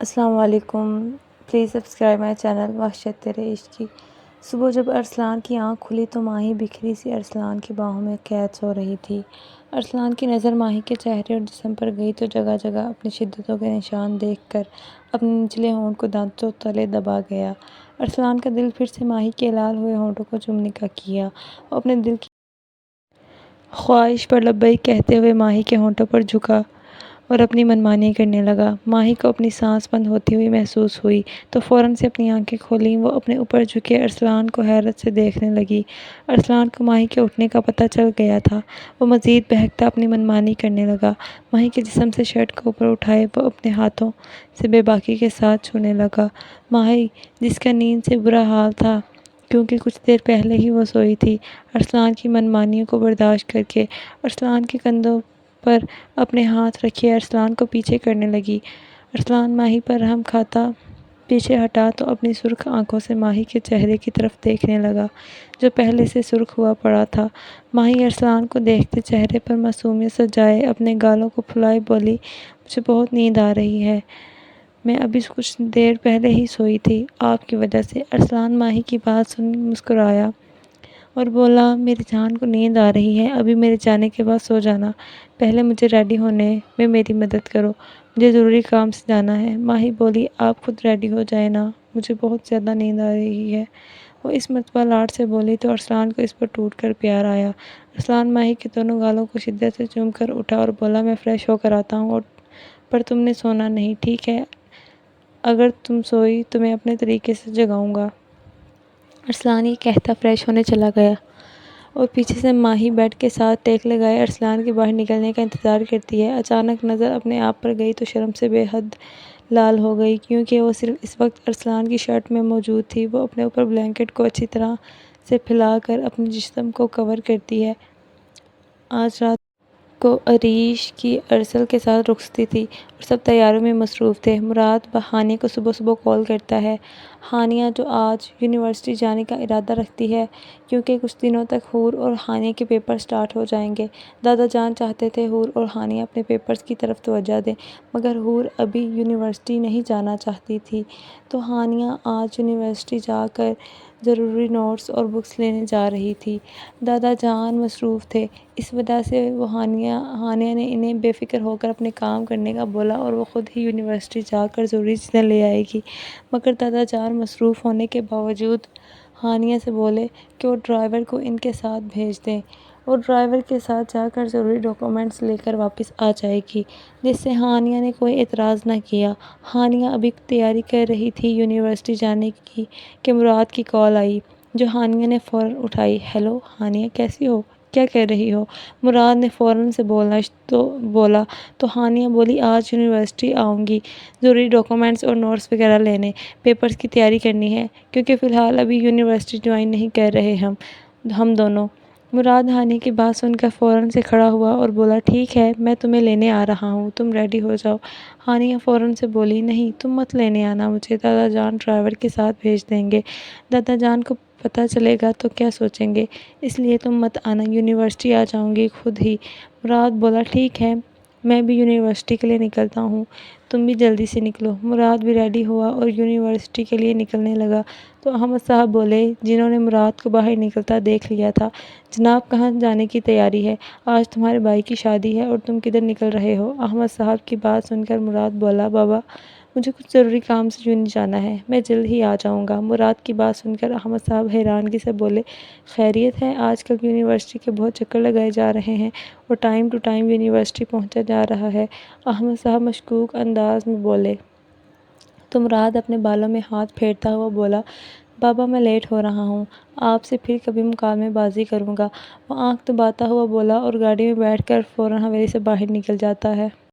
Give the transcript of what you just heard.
السلام علیکم. Please subscribe my channel وحشت تیرے عشق کی. صبح جب ارسلان کی آنکھ کھلی تو ماہی بکھری سی ارسلان کی باہوں میں قید سو رہی تھی. ارسلان کی نظر ماہی کے چہرے اور جسم پر گئی تو جگہ جگہ اپنی شدتوں کے نشان دیکھ کر اپنے نچلے ہونٹ کو دانتوں تلے دبا گیا. ارسلان کا دل پھر سے ماہی کے لال ہوئے ہونٹوں کو چومنے کا کیا اور اپنے دل کی خواہش پر لبیک کہتے ہوئے ماہی کے ہونٹوں پر جھکا اور اپنی منمانی کرنے لگا. ماہی کو اپنی سانس بند ہوتی ہوئی محسوس ہوئی تو فوراً سے اپنی آنکھیں کھولیں. وہ اپنے اوپر جھکے ارسلان کو حیرت سے دیکھنے لگی. ارسلان کو ماہی کے اٹھنے کا پتہ چل گیا تھا. وہ مزید بہکتا اپنی منمانی کرنے لگا. ماہی کے جسم سے شرٹ کو اوپر اٹھائے وہ اپنے ہاتھوں سے بے باکی کے ساتھ چھونے لگا. ماہی جس کا نیند سے برا حال تھا کیونکہ کچھ دیر پہلے ہی وہ سوئی تھی، ارسلان کی منمانیوں کو برداشت کر کے ارسلان کے کندھوں پر اپنے ہاتھ رکھے ارسلان کو پیچھے کرنے لگی. ارسلان ماہی پر رحم کھاتا پیچھے ہٹا تو اپنی سرخ آنکھوں سے ماہی کے چہرے کی طرف دیکھنے لگا جو پہلے سے سرخ ہوا پڑا تھا. ماہی ارسلان کو دیکھتے چہرے پر معصومیت سجائے اپنے گالوں کو پھلائے بولی، مجھے بہت نیند آ رہی ہے، میں ابھی کچھ دیر پہلے ہی سوئی تھی آپ کی وجہ سے. ارسلان ماہی کی بات سن مسکرایا اور بولا، میری جان کو نیند آ رہی ہے، ابھی میرے جانے کے بعد سو جانا، پہلے مجھے ریڈی ہونے میں میری مدد کرو، مجھے ضروری کام سے جانا ہے. ماہی بولی، آپ خود ریڈی ہو جائیں نا، مجھے بہت زیادہ نیند آ رہی ہے. وہ اس مرتبہ لاڈ سے بولی تو ارسلان کو اس پر ٹوٹ کر پیار آیا. ارسلان ماہی کے دونوں گالوں کو شدت سے چوم کر اٹھا اور بولا، میں فریش ہو کر آتا ہوں پر تم نے سونا نہیں، ٹھیک ہے؟ اگر تم سوئی تو میں اپنے طریقے سے جگاؤں گا. ارسلان یہ کہتا فریش ہونے چلا گیا اور پیچھے سے ماہی بیڈ کے ساتھ ٹیک لگائے ارسلان کے باہر نکلنے کا انتظار کرتی ہے. اچانک نظر اپنے آپ پر گئی تو شرم سے بے حد لال ہو گئی کیونکہ وہ صرف اس وقت ارسلان کی شرٹ میں موجود تھی. وہ اپنے اوپر بلینکٹ کو اچھی طرح سے پھیلا کر اپنے جسم کو کور کرتی ہے. آج رات کو عریش کی ارسل کے ساتھ رخصتی تھی اور سب تیاریوں میں مصروف تھے. مراد ہانیہ کو صبح صبح کال کرتا ہے. ہانیہ جو آج یونیورسٹی جانے کا ارادہ رکھتی ہے کیونکہ کچھ دنوں تک حور اور ہانیہ کے پیپر سٹارٹ ہو جائیں گے. دادا جان چاہتے تھے حور اور ہانیہ اپنے پیپرز کی طرف توجہ دیں مگر حور ابھی یونیورسٹی نہیں جانا چاہتی تھی تو ہانیہ آج یونیورسٹی جا کر ضروری نوٹس اور بکس لینے جا رہی تھی. دادا جان مصروف تھے، اس وجہ سے وہ ہانیہ نے انہیں بے فکر ہو کر اپنے کام کرنے کا بولا اور وہ خود ہی یونیورسٹی جا کر ضروری چیزیں لے آئے گی. مگر دادا جان مصروف ہونے کے باوجود ہانیہ سے بولے کہ وہ ڈرائیور کو ان کے ساتھ بھیج دیں. وہ ڈرائیور کے ساتھ جا کر ضروری ڈاکیومنٹس لے کر واپس آ جائے گی، جس سے ہانیہ نے کوئی اعتراض نہ کیا. ہانیہ ابھی تیاری کر رہی تھی یونیورسٹی جانے کی کہ مراد کی کال آئی جو ہانیہ نے فوراً اٹھائی. ہیلو ہانیہ، کیسی ہو، کیا کر رہی ہو؟ مراد نے فوراً سے بولا تو ہانیہ بولی، آج یونیورسٹی آؤں گی ضروری ڈاکیومنٹس اور نوٹس وغیرہ لینے، پیپرز کی تیاری کرنی ہے کیونکہ فی الحال ابھی یونیورسٹی جوائن نہیں کر رہے ہم دونوں. مراد ہانیہ کی بات سن کر فوراً سے کھڑا ہوا اور بولا، ٹھیک ہے میں تمہیں لینے آ رہا ہوں، تم ریڈی ہو جاؤ. ہانیہ فوراً سے بولی، نہیں تم مت لینے آنا مجھے، دادا جان ڈرائیور کے ساتھ بھیج دیں گے، دادا جان کو پتہ چلے گا تو کیا سوچیں گے، اس لیے تم مت آنا، یونیورسٹی آ جاؤں گی خود ہی. مراد بولا، ٹھیک ہے میں بھی یونیورسٹی کے لیے نکلتا ہوں، تم بھی جلدی سے نکلو. مراد بھی ریڈی ہوا اور یونیورسٹی کے لیے نکلنے لگا تو احمد صاحب بولے، جنہوں نے مراد کو باہر نکلتا دیکھ لیا تھا، جناب کہاں جانے کی تیاری ہے؟ آج تمہارے بھائی کی شادی ہے اور تم کدھر نکل رہے ہو؟ احمد صاحب کی بات سن کر مراد بولا، بابا مجھے کچھ ضروری کام سے یونی جانا ہے، میں جلد ہی آ جاؤں گا. مراد کی بات سن کر احمد صاحب حیرانگی سے بولے، خیریت ہے؟ آج کل یونیورسٹی کے بہت چکر لگائے جا رہے ہیں اور ٹائم ٹو ٹائم یونیورسٹی پہنچا جا رہا ہے. احمد صاحب مشکوک انداز میں بولے تو مراد اپنے بالوں میں ہاتھ پھیرتا ہوا بولا، بابا میں لیٹ ہو رہا ہوں، آپ سے پھر کبھی مکالمے بازی کروں گا. وہ آنکھ دباتا ہوا بولا اور گاڑی میں بیٹھ کر فوراً حویلی سے باہر نکل جاتا ہے.